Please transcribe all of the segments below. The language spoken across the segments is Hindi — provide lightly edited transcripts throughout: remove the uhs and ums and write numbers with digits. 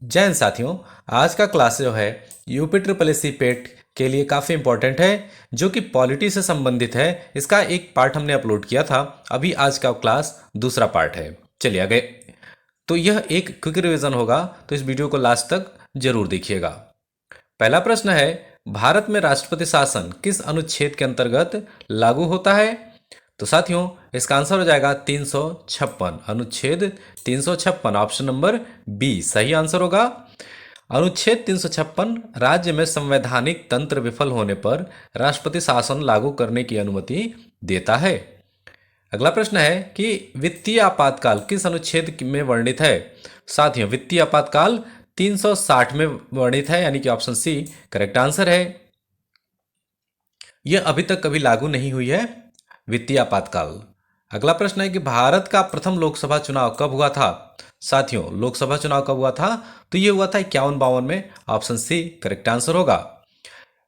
जय हिंद साथियों। आज का क्लास जो है यूपी ट्रिपल एस सी पेट के लिए काफ़ी इंपॉर्टेंट है, जो कि पॉलिटी से संबंधित है। इसका एक पार्ट हमने अपलोड किया था, अभी आज का क्लास दूसरा पार्ट है। चलिए आगे। तो यह एक क्विक रिवीजन होगा, तो इस वीडियो को लास्ट तक जरूर देखिएगा। पहला प्रश्न है, भारत में राष्ट्रपति शासन किस अनुच्छेद के अंतर्गत लागू होता है? तो साथियों, इसका आंसर हो जाएगा 356, अनुच्छेद 356, ऑप्शन नंबर बी सही आंसर होगा। अनुच्छेद 356 राज्य में संवैधानिक तंत्र विफल होने पर राष्ट्रपति शासन लागू करने की अनुमति देता है। अगला प्रश्न है कि वित्तीय आपातकाल किस अनुच्छेद में वर्णित है? साथियों, वित्तीय आपातकाल 360 में वर्णित है, यानी कि ऑप्शन सी करेक्ट आंसर है। यह अभी तक कभी लागू नहीं हुई है, वित्तीय आपातकाल। अगला प्रश्न है कि भारत का प्रथम लोकसभा चुनाव कब हुआ था? साथियों, लोकसभा चुनाव कब हुआ था? तो यह हुआ था 51-52 में, ऑप्शन सी करेक्ट आंसर होगा।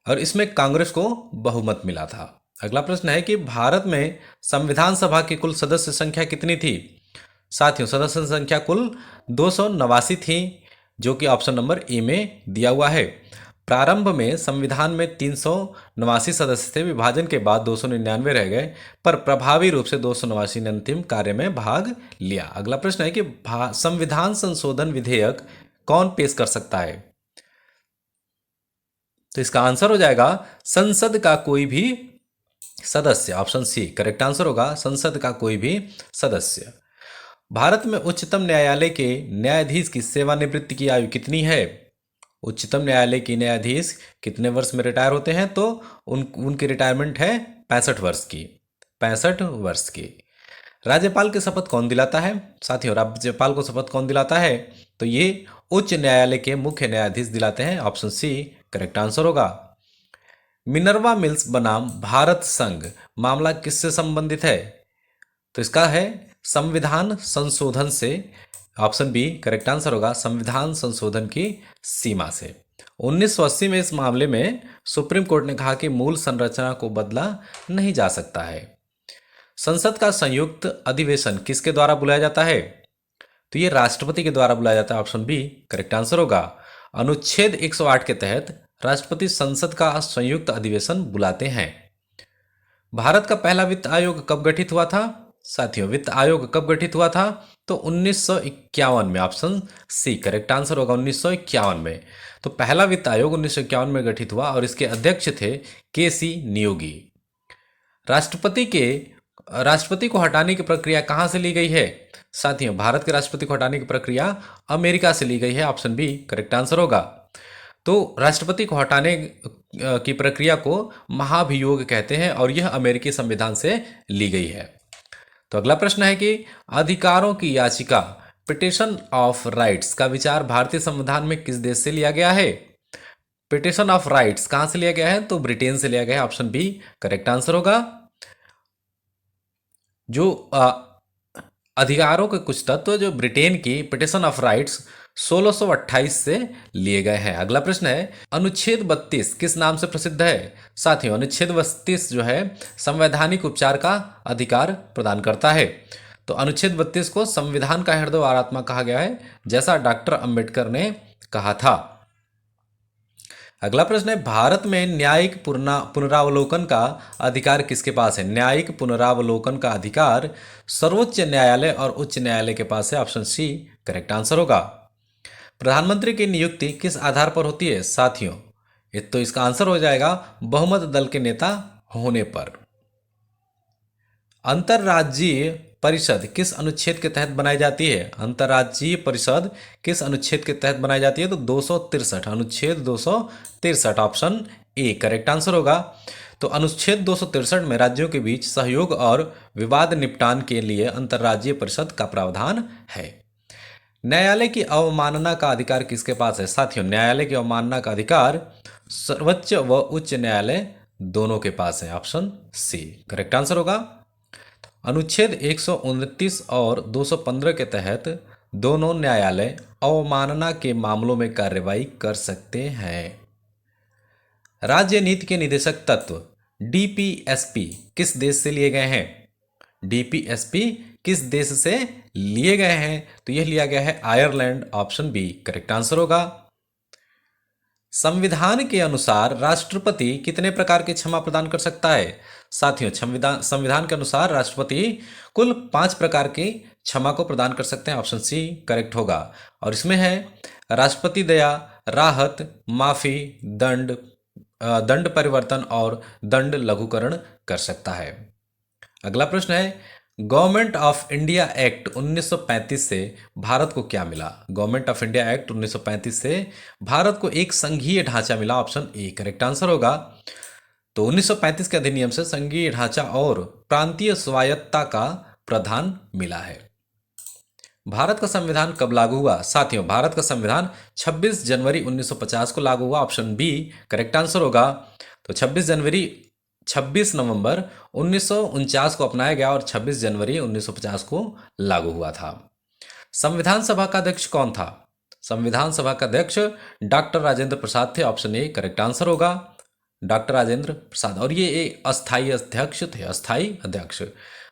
और इसमें कांग्रेस को बहुमत मिला था। अगला प्रश्न है कि भारत में संविधान सभा की कुल सदस्य संख्या कितनी थी? साथियों, सदस्य संख्या कुल 289 थी, जो कि ऑप्शन नंबर ए में दिया हुआ है। प्रारंभ में संविधान में 389 सदस्य थे, विभाजन के बाद 299 रह गए, पर प्रभावी रूप से 289 ने अंतिम कार्य में भाग लिया। अगला प्रश्न है कि संविधान संशोधन विधेयक कौन पेश कर सकता है? तो इसका आंसर हो जाएगा संसद का कोई भी सदस्य, ऑप्शन सी करेक्ट आंसर होगा, संसद का कोई भी सदस्य। भारत में उच्चतम न्यायालय के न्यायाधीश की सेवानिवृत्ति की आयु कितनी है? उच्चतम न्यायालय के न्यायाधीश कितने वर्ष में रिटायर होते हैं? तो उनकी रिटायरमेंट है 65 वर्ष की, 65 वर्ष की। राज्यपाल की शपथ कौन दिलाता है? साथियों, राज्यपाल को शपथ कौन दिलाता है? तो ये उच्च न्यायालय के मुख्य न्यायाधीश दिलाते हैं, ऑप्शन सी करेक्ट आंसर होगा। मिनर्वा मिल्स बनाम भारत संघ मामला किससे संबंधित है? तो इसका है संविधान संशोधन से, ऑप्शन बी करेक्ट आंसर होगा, संविधान संशोधन की सीमा से। 1980 में इस मामले में सुप्रीम कोर्ट ने कहा कि मूल संरचना को बदला नहीं जा सकता है। संसद का संयुक्त अधिवेशन किसके द्वारा बुलाया जाता है? तो ये राष्ट्रपति के द्वारा बुलाया जाता है, ऑप्शन बी करेक्ट आंसर होगा। अनुच्छेद 108 के तहत राष्ट्रपति संसद का संयुक्त अधिवेशन बुलाते हैं। भारत का पहला वित्त आयोग कब गठित हुआ था? साथियों, वित्त आयोग कब गठित हुआ था? तो 1951 में, ऑप्शन सी करेक्ट आंसर होगा, 1951 में। तो पहला वित्त आयोग 1951 में गठित हुआ और इसके अध्यक्ष थे के.सी. नियोगी। राष्ट्रपति को हटाने की प्रक्रिया कहां से ली गई है? साथियों, भारत के राष्ट्रपति को हटाने की प्रक्रिया अमेरिका से ली गई है, ऑप्शन बी करेक्ट आंसर होगा। तो राष्ट्रपति को हटाने की प्रक्रिया को महाभियोग कहते हैं और यह अमेरिकी संविधान से ली गई है। तो अगला प्रश्न है कि अधिकारों की याचिका पिटिशन ऑफ राइट्स का विचार भारतीय संविधान में किस देश से लिया गया है? पिटिशन ऑफ राइट्स कहां से लिया गया है? तो ब्रिटेन से लिया गया है, ऑप्शन बी करेक्ट आंसर होगा। जो अधिकारों के कुछ तत्व जो ब्रिटेन की पिटिशन ऑफ राइट्स 1628 से लिए गए हैं। अगला प्रश्न है, अनुच्छेद 32 किस नाम से प्रसिद्ध है? साथियों, अनुच्छेद 32 जो है संवैधानिक उपचार का अधिकार प्रदान करता है। तो अनुच्छेद 32 को संविधान का हृदय और आत्मा कहा गया है, जैसा डॉक्टर अंबेडकर ने कहा था। अगला प्रश्न है, भारत में न्यायिक पुनरावलोकन का अधिकार किसके पास है? न्यायिक पुनरावलोकन का अधिकार सर्वोच्च न्यायालय और उच्च न्यायालय के पास है, ऑप्शन सी करेक्ट आंसर होगा। प्रधानमंत्री की नियुक्ति किस आधार पर होती है? साथियों, तो इसका आंसर हो जाएगा बहुमत दल के नेता होने पर। अंतर्राज्यीय परिषद किस अनुच्छेद के तहत बनाई जाती है? अंतर्राज्यीय परिषद किस अनुच्छेद के तहत बनाई जाती है? तो 263, अनुच्छेद 263, ऑप्शन ए करेक्ट आंसर होगा। तो अनुच्छेद 263 में राज्यों के बीच सहयोग और विवाद निपटान के लिए अंतर्राज्यीय परिषद का प्रावधान है। न्यायालय की अवमानना का अधिकार किसके पास है? साथियों, न्यायालय की अवमानना का अधिकार सर्वोच्च व उच्च न्यायालय दोनों के पास है, ऑप्शन सी करेक्ट आंसर होगा। अनुच्छेद 129 और 215 के तहत दोनों न्यायालय अवमानना के मामलों में कार्रवाई कर सकते हैं। राज्य नीति के निदेशक तत्व डीपीएसपी किस देश से लिए गए हैं? डीपीएसपी किस देश से लिए गए हैं? तो यह लिया गया है Ireland, option B correct answer होगा। संविधान के अनुसार राष्ट्रपति कितने प्रकार की क्षमा प्रदान कर सकता है? साथियों, संविधान संविधान के अनुसार राष्ट्रपति कुल 5 प्रकार की क्षमा को प्रदान कर सकते हैं, ऑप्शन सी करेक्ट होगा। और इसमें है राष्ट्रपति दया, राहत, माफी, दंड परिवर्तन और दंड लघुकरण कर सकता है। अगला प्रश्न है, गवर्नमेंट ऑफ इंडिया एक्ट 1935 से भारत को क्या मिला? गवर्नमेंट ऑफ इंडिया एक्ट 1935 से भारत को एक संघीय ढांचा मिला, ऑप्शन ए करेक्ट आंसर होगा। तो 1935 के अधिनियम से संघीय ढांचा और प्रांतीय स्वायत्तता का प्रावधान मिला है। भारत का संविधान कब लागू हुआ? साथियों, भारत का संविधान 26 जनवरी 1950 को लागू हुआ, ऑप्शन बी करेक्ट आंसर होगा। तो 26 नवंबर 1949 को अपनाया गया और 26 जनवरी 1950 को लागू हुआ था। संविधान सभा का अध्यक्ष कौन था? संविधान सभा का अध्यक्ष डॉक्टर राजेंद्र प्रसाद थे, ऑप्शन ए करेक्ट आंसर होगा, डॉक्टर राजेंद्र प्रसाद। और ये एक अस्थायी अध्यक्ष थे, अस्थायी अध्यक्ष।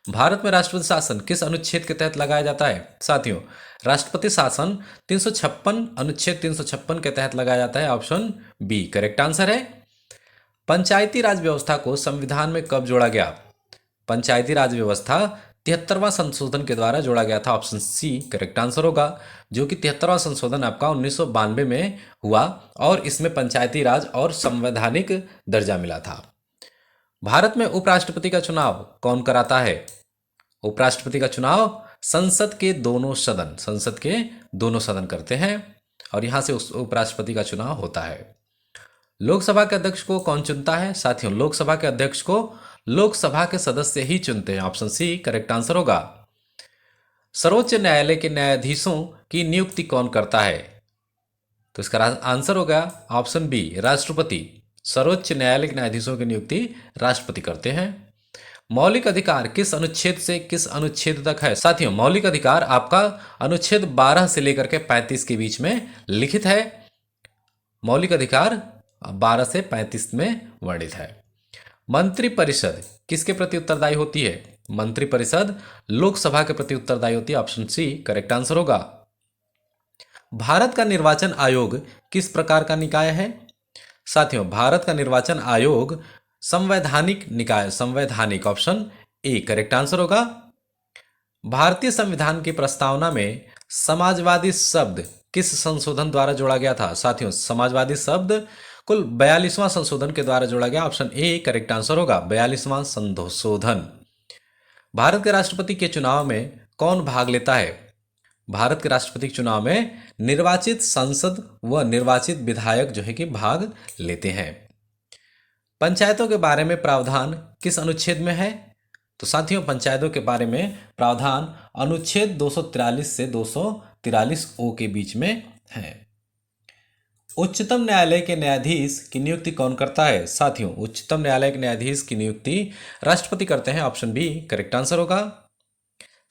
भारत में राष्ट्रपति शासन किस अनुच्छेद के तहत लगाया जाता है? साथियों, राष्ट्रपति शासन 356 अनुच्छेद 356 के तहत लगाया जाता है, ऑप्शन बी करेक्ट आंसर है। पंचायती राज व्यवस्था को संविधान में कब जोड़ा गया? पंचायती राज व्यवस्था 73वां संशोधन के द्वारा जोड़ा गया था, ऑप्शन सी करेक्ट आंसर होगा, जो कि 73वां संशोधन आपका 1992 में हुआ और इसमें पंचायती राज और संवैधानिक दर्जा मिला था। भारत में उपराष्ट्रपति का चुनाव कौन कराता है? उपराष्ट्रपति का चुनाव संसद के दोनों सदन करते हैं और यहां से उस उपराष्ट्रपति का चुनाव होता है। लोकसभा के अध्यक्ष को कौन चुनता है? साथियों, लोकसभा के अध्यक्ष को लोकसभा के सदस्य ही चुनते हैं, ऑप्शन सी करेक्ट आंसर होगा। सर्वोच्च न्यायालय के न्यायाधीशों की नियुक्ति कौन करता है? तो इसका आंसर होगा ऑप्शन बी राष्ट्रपति। सर्वोच्च न्यायालय के न्यायाधीशों की नियुक्ति राष्ट्रपति करते हैं। मौलिक अधिकार किस अनुच्छेद से किस अनुच्छेद तक है? साथियों, मौलिक अधिकार आपका अनुच्छेद 12 से लेकर के 35 के बीच में लिखित है। मौलिक अधिकार 12 से 35 में वर्णित है। मंत्रिपरिषद किसके प्रति उत्तरदायी होती है? मंत्रिपरिषद लोकसभा के प्रति उत्तरदायी होती है, ऑप्शन सी करेक्ट आंसर होगा। भारत का निर्वाचन आयोग किस प्रकार का निकाय है? साथियों, भारत का निर्वाचन आयोग संवैधानिक निकाय, संवैधानिक, ऑप्शन ए करेक्ट आंसर होगा। भारतीय संविधान की प्रस्तावना में समाजवादी शब्द किस संशोधन द्वारा जोड़ा गया था? साथियों, समाजवादी शब्द कुल 42वां संशोधन के द्वारा जोड़ा गया, ऑप्शन ए करेक्ट आंसर होगा, 42वां संशोधन। भारत के राष्ट्रपति के चुनाव में कौन भाग लेता है? भारत के राष्ट्रपति के चुनाव में निर्वाचित सांसद व निर्वाचित विधायक जो है कि भाग लेते हैं। पंचायतों के बारे में प्रावधान किस अनुच्छेद में है? तो साथियों, पंचायतों के बारे में प्रावधान अनुच्छेद 243 से 243 ओ के बीच में है। उच्चतम न्यायालय के न्यायाधीश की नियुक्ति कौन करता है? साथियों, उच्चतम न्यायालय के न्यायाधीश की नियुक्ति राष्ट्रपति करते हैं, ऑप्शन बी करेक्ट आंसर होगा।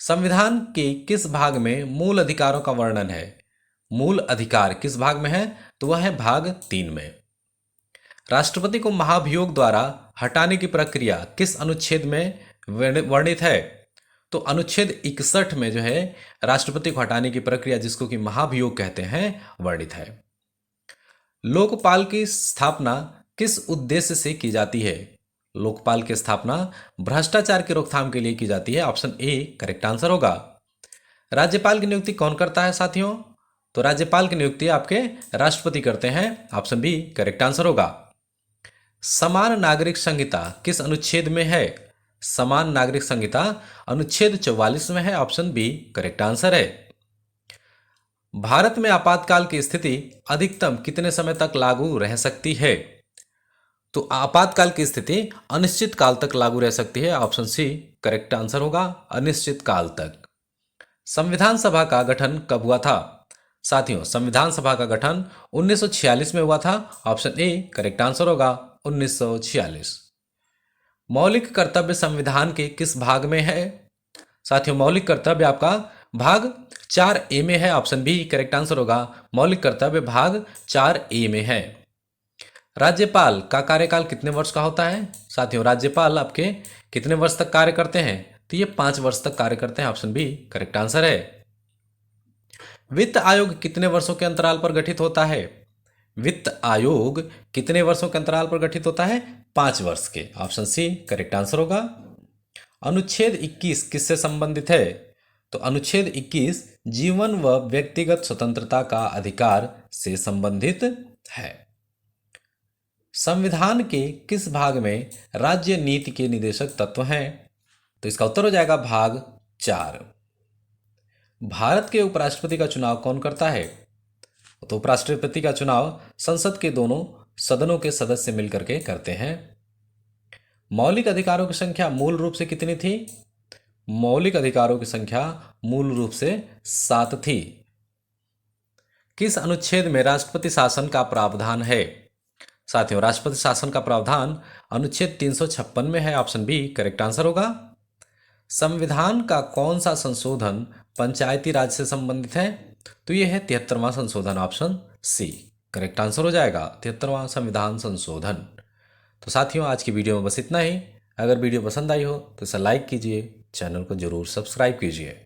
संविधान के किस भाग में मूल अधिकारों का वर्णन है? मूल अधिकार किस भाग में है? तो वह है भाग 3 में। राष्ट्रपति को महाभियोग द्वारा हटाने की प्रक्रिया किस अनुच्छेद में वर्णित है? तो अनुच्छेद 61 में जो है राष्ट्रपति को हटाने की प्रक्रिया, जिसको कि महाभियोग कहते हैं, वर्णित है। लोकपाल की स्थापना किस उद्देश्य से की जाती है? लोकपाल की स्थापना भ्रष्टाचार की रोकथाम के लिए की जाती है, ऑप्शन ए करेक्ट आंसर होगा। राज्यपाल की नियुक्ति कौन करता है? साथियों, तो राज्यपाल की नियुक्ति आपके राष्ट्रपति करते हैं, ऑप्शन बी करेक्ट आंसर होगा। समान नागरिक संहिता किस अनुच्छेद में है? समान नागरिक संहिता अनुच्छेद 44 में है, ऑप्शन बी करेक्ट आंसर है। भारत में आपातकाल की स्थिति अधिकतम कितने समय तक लागू रह सकती है? तो आपातकाल की स्थिति अनिश्चित काल तक लागू रह सकती है, ऑप्शन सी करेक्ट आंसर होगा, अनिश्चित काल तक। संविधान सभा का गठन कब हुआ था? साथियों, संविधान सभा का गठन 1946 में हुआ था, ऑप्शन ए करेक्ट आंसर होगा, 1946। मौलिक कर्तव्य संविधान के किस भाग में है? साथियों, मौलिक कर्तव्य आपका भाग 4A में है, ऑप्शन बी करेक्ट आंसर होगा, मौलिक कर्तव्य भाग 4A में है। राज्यपाल का कार्यकाल कितने वर्ष का होता है? साथियों, राज्यपाल आपके कितने वर्ष तक कार्य करते हैं? तो ये 5 वर्ष तक कार्य करते हैं। ऑप्शन बी करेक्ट आंसर है। वित्त आयोग कितने वर्षों के अंतराल पर गठित होता है? वित्त आयोग कितने वर्षों के अंतराल पर गठित होता है? 5 वर्ष के। ऑप्शन सी करेक्ट आंसर होगा। अनुच्छेद 21 किससे संबंधित है? तो अनुच्छेद 21 जीवन व व्यक्तिगत स्वतंत्रता का अधिकार से संबंधित है। संविधान के किस भाग में राज्य नीति के निदेशक तत्व हैं? तो इसका उत्तर हो जाएगा भाग 4। भारत के उपराष्ट्रपति का चुनाव कौन करता है? तो उपराष्ट्रपति का चुनाव संसद के दोनों सदनों के सदस्य मिलकर के करते हैं। मौलिक अधिकारों की संख्या मूल रूप से कितनी थी? मौलिक अधिकारों की संख्या मूल रूप से 7 थी। किस अनुच्छेद में राष्ट्रपति शासन का प्रावधान है? साथियों, राष्ट्रपति शासन का प्रावधान अनुच्छेद 356 में है। ऑप्शन बी करेक्ट आंसर होगा। संविधान का कौन सा संशोधन पंचायती राज से संबंधित है? तो यह है 73वां संशोधन। ऑप्शन सी करेक्ट आंसर हो जाएगा, 73वां संविधान संशोधन। तो साथियों, आज की वीडियो में बस इतना ही। अगर वीडियो पसंद आई हो तो इसे लाइक कीजिए, चैनल को जरूर सब्सक्राइब कीजिए।